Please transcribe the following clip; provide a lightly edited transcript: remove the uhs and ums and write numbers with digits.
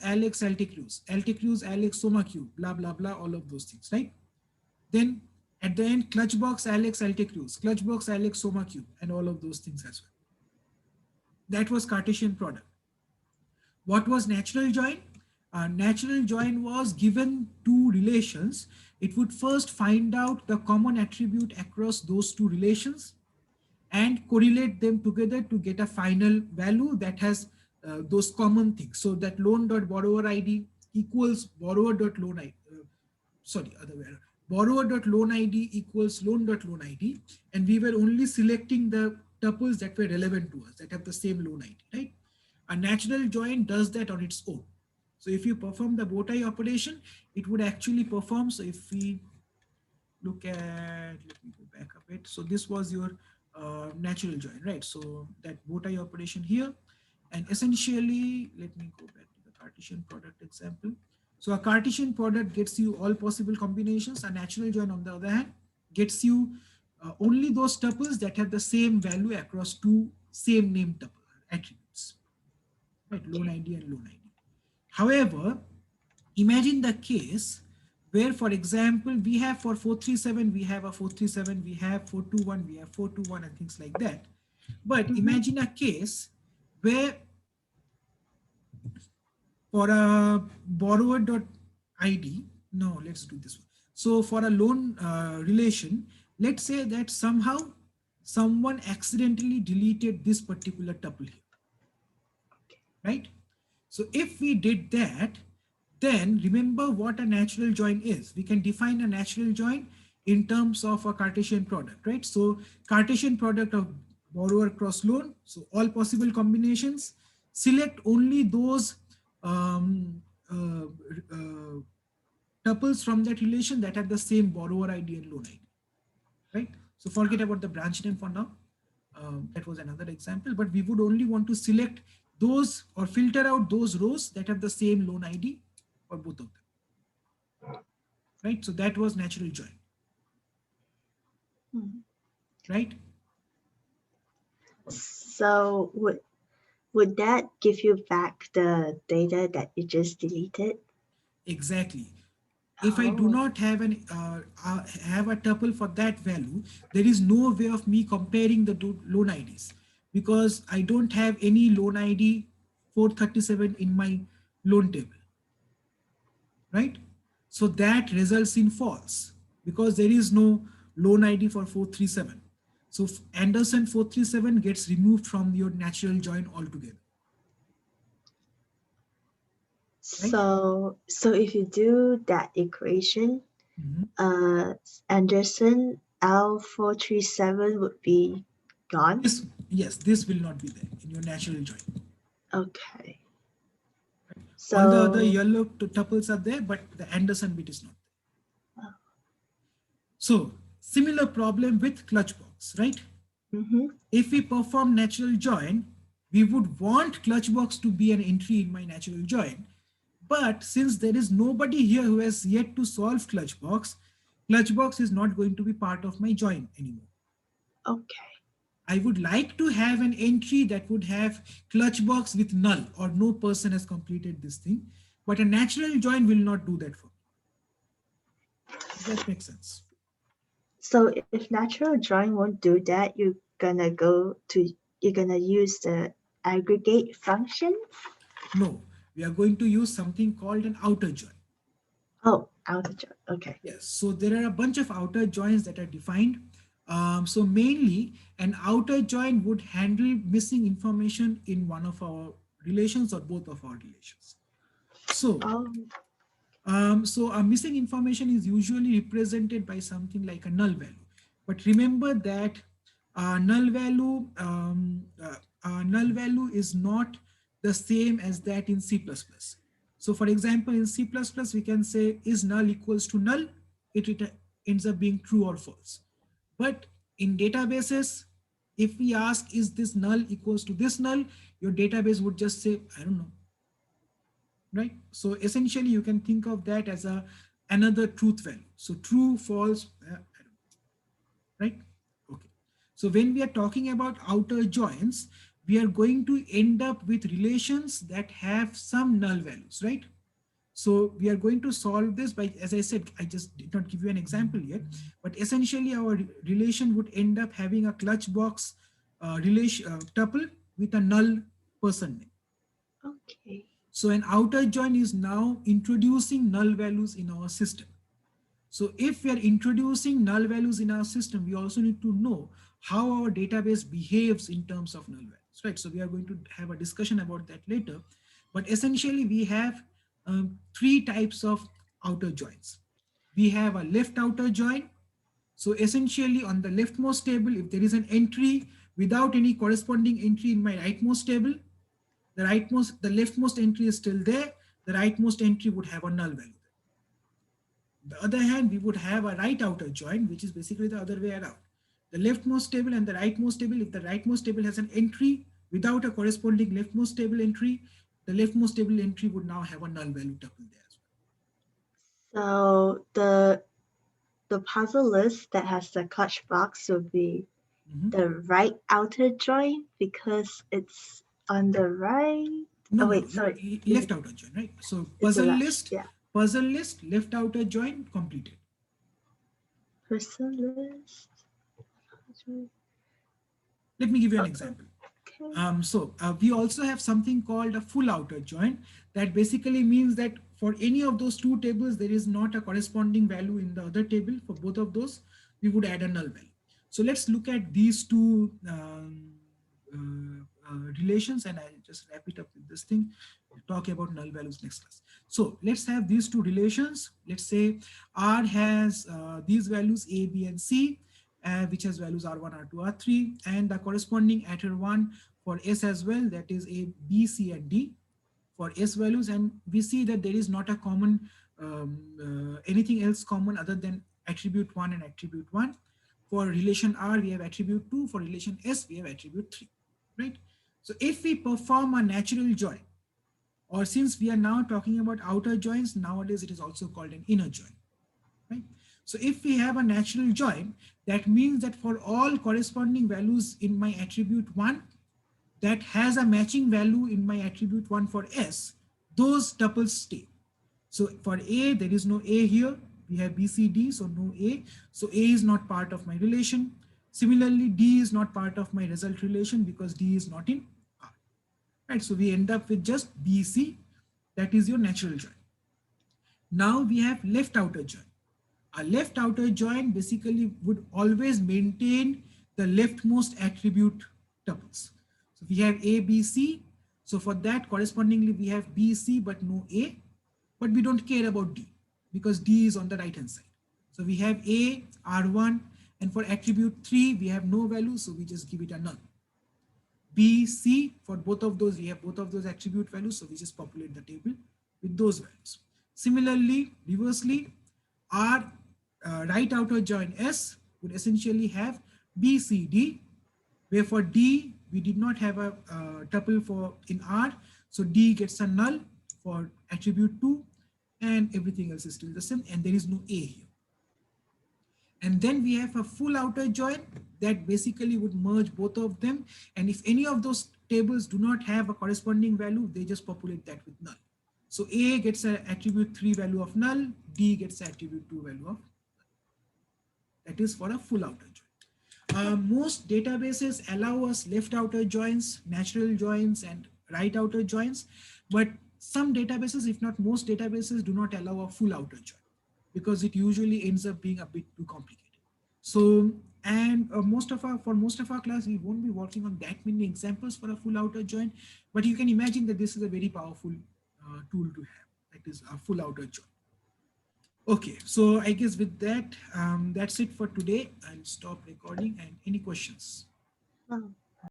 Alex, Alticruz, Alex, Soma Q, blah, blah, blah, all of those things, right? Then at the end, Clutchbox, Alex, Alticruz, Clutchbox, Alex, Soma Q, and all of those things as well. That was Cartesian product. What was natural join? Natural join was given two relations. It would first find out the common attribute across those two relations and correlate them together to get a final value that has those common things. So that loan dot borrower ID equals borrower dot loan ID. Sorry, other way around. Borrower dot loan ID equals loan dot loan ID, and we were only selecting the tuples that were relevant to us, that have the same loan ID, right? A natural join does that on its own. So if you perform the bow tie operation, it would actually perform. So if we look at, let me go back a bit. So this was your natural join, right? So that bow tie operation here, and essentially, let me go back to the Cartesian product example. So a Cartesian product gets you all possible combinations. A natural join, on the other hand, gets you only those tuples that have the same value across two same name tuple attributes, right? Loan ID and loan ID. However, imagine the case where, for example, we have for 437, we have a 437, we have 421, we have 421, and things like that. But imagine a case where for a borrower.id, no, let's do this one. So for a loan relation, let's say that somehow someone accidentally deleted this particular tuple here, right? So if we did that, then remember what a natural join is. We can define a natural join in terms of a Cartesian product, right? So Cartesian product of borrower cross loan. So all possible combinations, select only those tuples from that relation that have the same borrower ID and loan ID, right? So forget about the branch name for now. That was another example, but we would only want to select those or filter out those rows that have the same loan ID for both of them, right? So that was natural join, right? So would that give you back the data that you just deleted? Exactly. If I do not have have a tuple for that value, there is no way of me comparing the loan IDs, because I don't have any loan ID 437 in my loan table, right? So that results in false because there is no loan ID for 437. So Anderson 437 gets removed from your natural join altogether. Right? So if you do that equation, Anderson L437 would be gone? Yes, this will not be there in your natural join. Okay. Right? So all the other yellow tuples are there, but the Anderson bit is not there. Oh. So similar problem with Clutchbox, right? If we perform natural join, we would want Clutchbox to be an entry in my natural join. But since there is nobody here who has yet to solve Clutchbox, Clutchbox is not going to be part of my join anymore. Okay. I would like to have an entry that would have Clutchbox with null or no person has completed this thing, but a natural join will not do that for me. Does that make sense? So if natural join won't do that, you're gonna use the aggregate function? No, we are going to use something called an outer join. Oh, outer join. Okay. Yes, so there are a bunch of outer joins that are defined. So mainly an outer join would handle missing information in one of our relations or both of our relations. So, so a missing information is usually represented by something like a null value. But remember that null value is not the same as that in C++. So for example, in C++, we can say is null equals to null, it ends up being true or false. But in databases, if we ask, is this null equals to this null, your database would just say, I don't know, right? So essentially you can think of that as another truth value. So true, false, I don't know, right? Okay. So when we are talking about outer joins, we are going to end up with relations that have some null values, right? So we are going to solve this by, as I said, I just did not give you an example yet, but essentially our relation would end up having a clutch box relation tuple with a null person name. Okay. So an outer join is now introducing null values in our system. So if we are introducing null values in our system, we also need to know how our database behaves in terms of null values, right? So we are going to have a discussion about that later. But essentially, we have three types of outer joins. We have a left outer join. So essentially, on the leftmost table, if there is an entry without any corresponding entry in my rightmost table, the leftmost entry is still there. The rightmost entry would have a null value. The other hand, we would have a right outer join, which is basically the other way around. The leftmost table and the rightmost table, if the rightmost table has an entry without a corresponding leftmost table entry, the leftmost table entry would now have a null value tuple there as So the puzzle list that has the clutch box will be well. Mhm. the right outer join because it's on the right. No, Oh no, wait, sorry. left outer join, right? So It's the left. Yeah. puzzle list, left outer join completed. Person list. Let me give you an Okay. example. We also have something called a full outer join. That basically means that for any of those two tables, there is not a corresponding value in the other table. For both of those, we would add a null value. So let's look at these two relations, and I'll just wrap it up with this thing. We'll talk about null values next class. So let's have these two relations. Let's say R has these values A, B, and C, which has values R1, R2, R3, and the corresponding attr1 for S as well, that is A, B, C, and D for S values. And we see that there is not a common, anything else common other than attribute 1 and attribute 1. For relation R, we have attribute 2. For relation S, we have attribute 3, right? So if we perform a natural join, or since we are now talking about outer joins, nowadays it is also called an inner join, right? So if we have a natural join, that means that for all corresponding values in my attribute 1 that has a matching value in my attribute 1 for S, those tuples stay. So for A, there is no A here. We have B, C, D, so no A. So A is not part of my relation. Similarly, D is not part of my result relation because D is not in R. Right? So we end up with just B, C. That is your natural join. Now we have left outer join. A left outer join basically would always maintain the leftmost attribute tuples. So we have A, B, C. So for that, correspondingly, we have B, C, but no A. But we don't care about D because D is on the right hand side. So we have A, R1, and for attribute 3, we have no value, so we just give it a null. B, C, for both of those, we have both of those attribute values, so we just populate the table with those values. Similarly, reversely, our right outer join S would essentially have B, C, D, where for D, we did not have a tuple for in R, so D gets a null for attribute 2, and everything else is still the same, and there is no A here. And then we have a full outer join that basically would merge both of them. And if any of those tables do not have a corresponding value, they just populate that with null. So A gets an attribute 3 value of null, D gets an attribute 2 value of null. That is for a full outer join. Most databases allow us left outer joins, natural joins, and right outer joins. But some databases, if not most databases, do not allow a full outer join because it usually ends up being a bit too complicated. So, and for most of our class, we won't be working on that many examples for a full outer join, but you can imagine that this is a very powerful tool to have. That is a full outer join. Okay, so I guess with that, that's it for today. I'll stop recording and any questions? Oh.